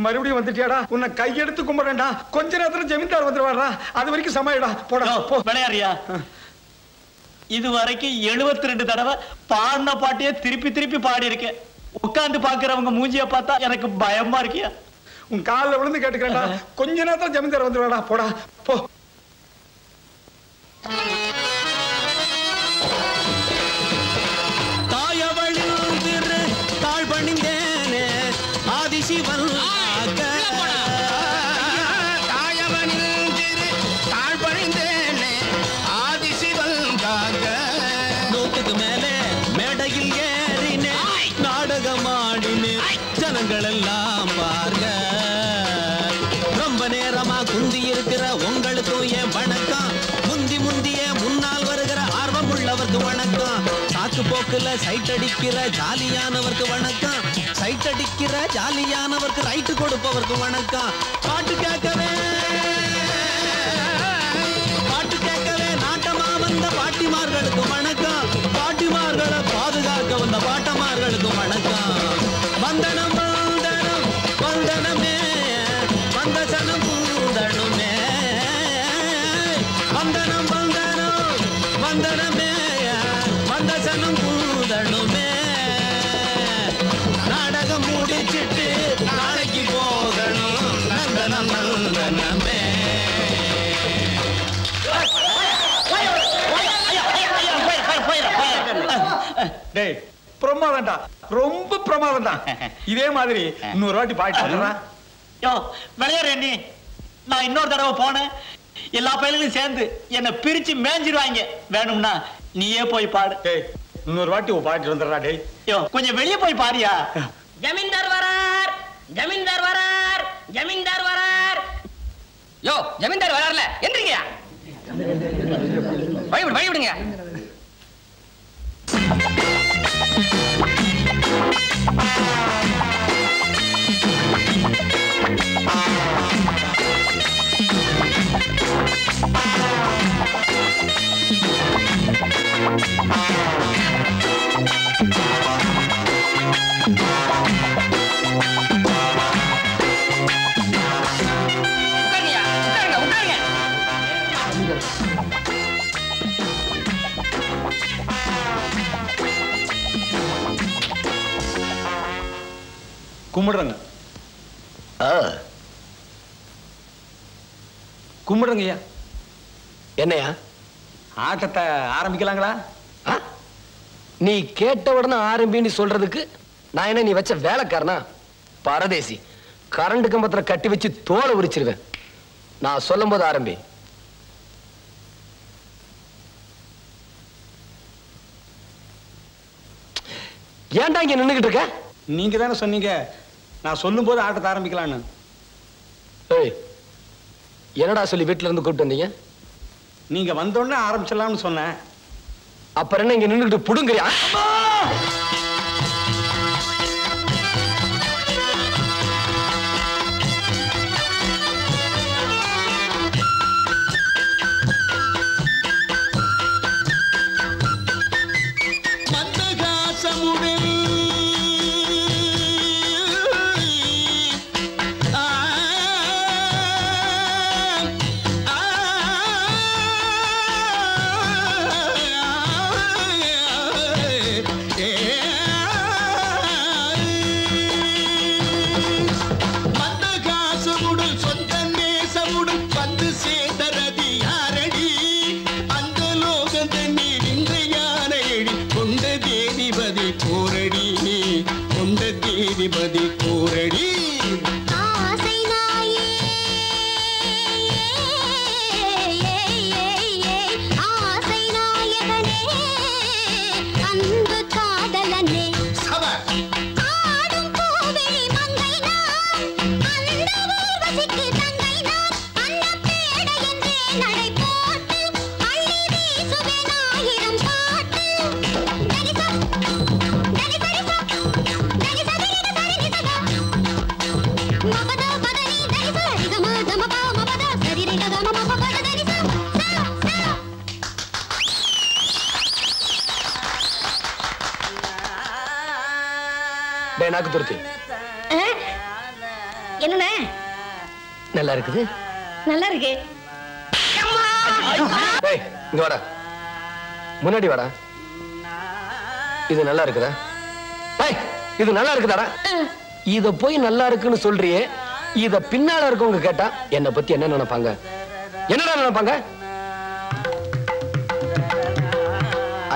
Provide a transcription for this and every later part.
மறுபடியும் வந்துட்டியாடா? உன்னை கையெடுத்து கும்பிடுறேன்டா. கொஞ்ச நேரத்துல ஜமீன்தார் வந்துருவாடா. அது வரைக்கும் சமாளிடா. போடா போ. விளையாடுறியா? இது வரைக்கும் 72 தடவை பாடின பாட்டையே திருப்பி திருப்பி பாடி இருக்கேன். உட்கார்ந்து பாக்குறவங்க மூஞ்சிய பார்த்தா எனக்கு பயமா இருக்கியா? உன் காலில் விழுந்து கேட்டுக்கிறேன்டா. கொஞ்ச நேரத்துல ஜமீன்தார் வந்துருவாடா. போடா போ. ஜனங்களெல்லாம் பார்க்க ரொம்ப நேரமா குந்தி இருக்கிற உங்களுக்கும் என் வணக்கம். முந்திய முன்னால் வருகிற ஆர்வம் உள்ளவருக்கு வணக்கம். சாக்கு போக்குல சைட் அடிக்கிற ஜாலியானவருக்கு வணக்கம். சைட் அடிக்கிற ஜாலியானவருக்கு ரைட்டு கொடுப்பவருக்கு வணக்கம். பாட்டு கேட்கவே நாட்டமா வந்த பாட்டிமார்களுக்கு வணக்கம். பாட்டிமார்களை பாதுகாக்க வந்த பாட்டமார்களுக்கு வணக்கம். வந்தனம் வந்தனம் வந்தனமே வந்தசனம் பூந்தனுமே. வந்தனம் வந்தனம் வந்தனமே வந்தசனம் பூந்தனுமே. நாடகம் முடிச்சிட்டு நாளைக்கு போகணும். நந்தனம் நந்தனமே. டேய் பிரமாதம்டா. ரொம்ப பிரமாதம்டா. இதே மாதிரி இன்னொரு வாட்டி பாட்டு விளையாடு. நீ நான் இன்னொரு தடவை போனேன். எல்லா பயிலும் சேர்ந்து என்ன பிரிச்சு மேஞ்சிருவாங்க. வேணும்னா நீயே போய் பாடு. டேய் இன்னொரு வாட்டி பாட்டு வந்துடுறா. டேய் கொஞ்சம் வெளியே போய் பாரியா. ஜமீன்தார் வரார், ஜமீன்தார் வரார், ஜமீன்தார் வரார். யோ ஜமீன்தார் வரார்ல, எந்திரிங்க. வழி விடுங்க. கும்பிடுறங்க. கும்பிடுறங்கய்யா. என்னையா ஆட்டத்தை ஆரம்பிக்கலாங்களா? நீ கேட்ட உடனே ஆரம்பின்னு சொல்றதுக்கு நான் என்ன நீ வச்ச வேலைக்காரனா? பரதேசி. கரண்ட் கம்பத்துல கட்டி வச்சு தோலை உரிச்சிருவேன். நான் சொல்லும் போது ஆரம்பி. ஏன்டா இங்க நின்னுகிட்டு இருக்க? நீங்க தானே சொன்னீங்க நான் சொல்லும் போது ஆட்டத்தை ஆரம்பிக்கலான்னு. ஏய் என்னடா சொல்லி வீட்டுல இருந்து கூப்பிட்டு வந்தீங்க? நீங்க வந்தோடனே ஆரம்பிச்சிடலாம்னு சொன்னேன். அப்புறம் என்ன இங்க நின்னுகிட்டு புடுங்கறியா? அதிபதி கூரடி ஆசை நாயே ஆசை நாயகனே அன்பு காதலனே ஆடும் பூவிழி மங்கை நான் அந்த ஊர்வசிக்கு தங்கை நான் அந்த பேடை என்றே நடை போட்டு அள்ளி வீசுவேன் ஆயிரம் பாட்டு நாக்கு துருத்தி என்னண்ணே நல்லா இருக்குது. நல்லா இருக்கு. ஏய், இங்க வாடா, முன்னாடி வாடா. இது நல்லா இருக்குதா? ஏய், இது நல்லா இருக்குதாடா? இத போய் நல்லா இருக்குன்னு சொல்றியே, இத பின்னால இருக்கவங்க கேட்டா என்ன பத்தி என்ன நினைப்பாங்க? என்னடா நினைப்பாங்க?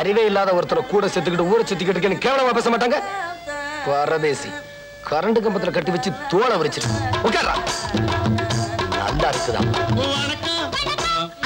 அறிவே இல்லாத ஒருத்தரை கூட செத்துக்கிட்டு ஊரை சுத்திக்கிட்டு கேவலமா பேச மாட்டாங்க? பரதேசி, கரண்ட் கம்பத்துல கட்டி வச்சு தோலை வரிச்சிருக்கு. உட்கார்றா. நல்லா இருக்குதா? வணக்கம்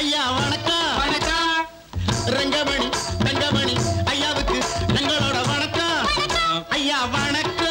ஐயா, வணக்கம் வணக்கம். ரங்கமணி தங்கமணி ஐயாவுக்கு எங்களோட வணக்கம். ஐயா வணக்கம்.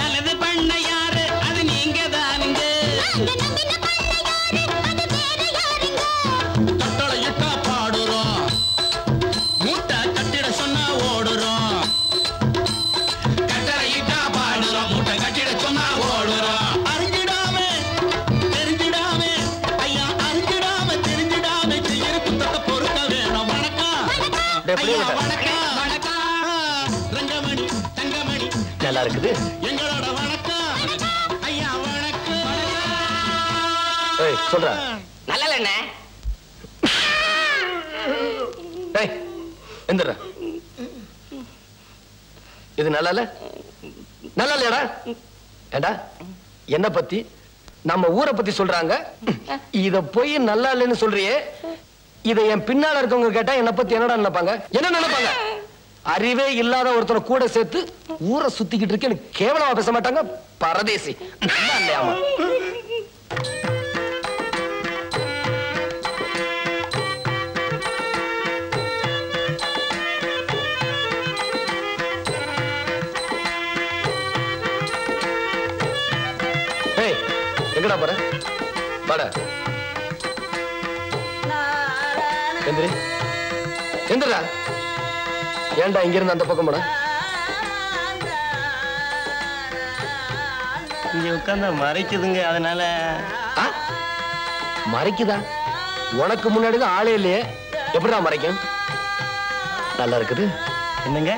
நல்லது பண்ண யாரு அது நீங்க தானுங்க. கட்டளையிட்டா பாடுறோம், மூட்டை கட்டிட சொன்னா ஓடுறோம். கட்டளையிட்டா பாடுறோம், மூட்டை கட்டிட சொன்னா ஓடுறோம். அறிஞ்சிடாம தெரிஞ்சிடாம ஐயா, அறிஞ்சிடாம தெரிஞ்சிடாம செய்யற குத்தத்தை பொறுக்க வேணும். வணக்கம் ஐயா, வணக்கம் வணக்கம். ரங்கமணி தங்கமணி நல்லா இருக்குது. எங்களோட வணக்கம். ஐயா வணக்கம். ஏய், சொல்றா. நல்லா இல்லண்ணே. ஏய், எந்திரா. இது நல்லா இல்ல? நல்லா இல்லையாடா? ஏண்டா, என்ன பத்தி நம்ம ஊரை பத்தி சொல்றாங்க, இத போய் நல்லா இல்லைன்னு சொல்றியே, இத என் பின்னால இருக்கவங்க கேட்டா என்ன பத்தி என்னடா நினைப்பாங்க? என்ன நினைப்பாங்க? அறிவே இல்லாத ஒருத்தரை கூட சேர்த்து ஊரை சுத்திக்கிட்டு இருக்கேன்னு கேவலமா பேச மாட்டாங்க? பரதேசி. நல்லா இல்லையாமா? ஏய், எங்கடா போற? வாடா. எந்திரி, எந்திரா. ஏன்டா இங்க இருந்து அந்த பக்கம் போட? இங்க உட்கார்ந்தா மறைக்குதுங்க, அதனால. மறைக்குதா? உனக்கு முன்னாடிதான் ஆளே இல்லையே, எப்படிடா மறைக்கும்? நல்லா இருக்குது. என்னங்க?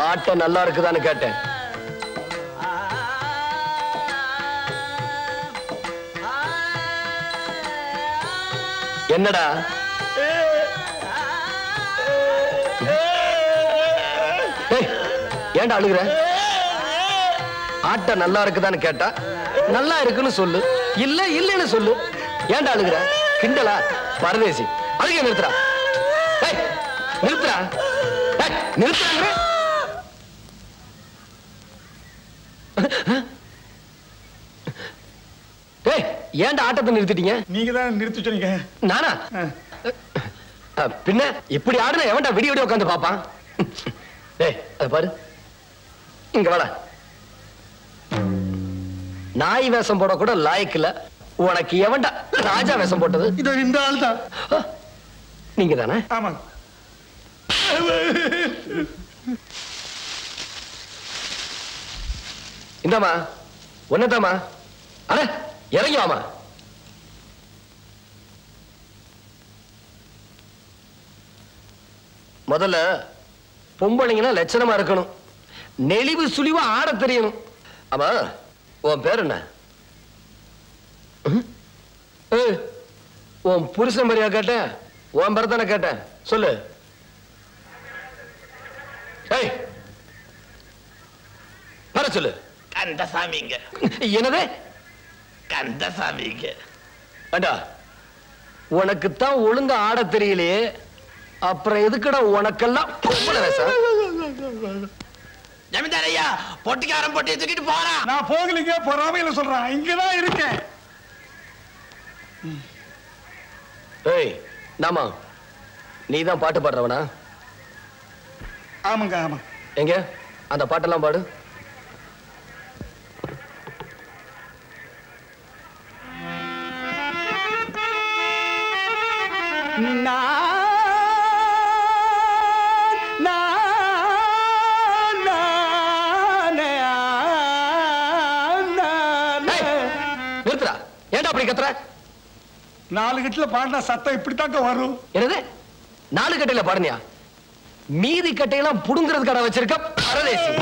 ஆட்ட நல்லா இருக்குதான்னு கேட்டேன். என்னடா? ஏய், ஏன்டா அழுகுற? ஆட்ட நல்லா இருக்குதான்னு கேட்டா நல்லா இருக்குன்னு சொல்லு, இல்ல இல்லன்னு சொல்லு. ஏன்டா அழுகுற? கிண்டலா? பரதேசி, அழுக நிறுத்துறா. ஏய், நிறுத்துறா. ஏய், நிறுத்துறாங்க. ஏய், ஏன்டா ஆட்டத்தை நிறுத்திட்டீங்க? நீங்க தான் நிறுத்தி சொன்னீங்க. நானா? பின்ன இப்படி ஆடுன எவன்டா விடிய விடிய உட்காந்து பாப்பான்? ஏய், அத பாரு, இங்க வாடா. நாய் வேஷம் போட கூட லாய்க்கு இல்ல, உனக்கு எவன்டா ராஜா வேஷம் போட்டது? இதோ இந்த ஆள் தான். நீங்க தானே? ஆமாங்க. இந்தாமா, ஒன்னதாமா. அட, இறங்கி வாமா. முதல்ல பொம்பளைங்கன்னா லட்சணமா இருக்கணும், நெளிவு சுழிவா ஆட தெரியணும். ஆமா, உன் பேர் என்ன? உன் புருஷன் பேரையா கேட்டேன்? உன் பேர் தானே கேட்டேன், சொல்லு. ஏய், வர சொல்லு. கந்தசாமிங்க. என்னது? கந்தசாமிங்க. அடா, உனக்குத்தான் ஒழுங்கா ஆட தெரியலையே, அப்புறம் எதுக்குடா உனக்கெல்லாம் பொம்பளை வேஷம்? ஜமீன்தார் ஐயா, பொட்டிக்காரன் பொட்டியை தூக்கிட்டு போறான். நான் போகலீங்க, பொறாமையில சொல்றேன், இங்கதான் இருக்கேன். ஏய், நாமா, நீதான் பாட்டு பாடுறவனா? ஆமாங்க, ஆமா. எங்க அந்த பாட்டெல்லாம் பாடு. நிறுத்துறா. ஏன்டா அப்படி கத்துற? 4 கட்டுல பாடினா சத்தம் இப்படித்தாங்க வரும். என்னது? 4 கட்டையில பாருனியா, மீதி கட்டையெல்லாம் புடுங்கிறது கடை வச்சிருக்க பரதேசி.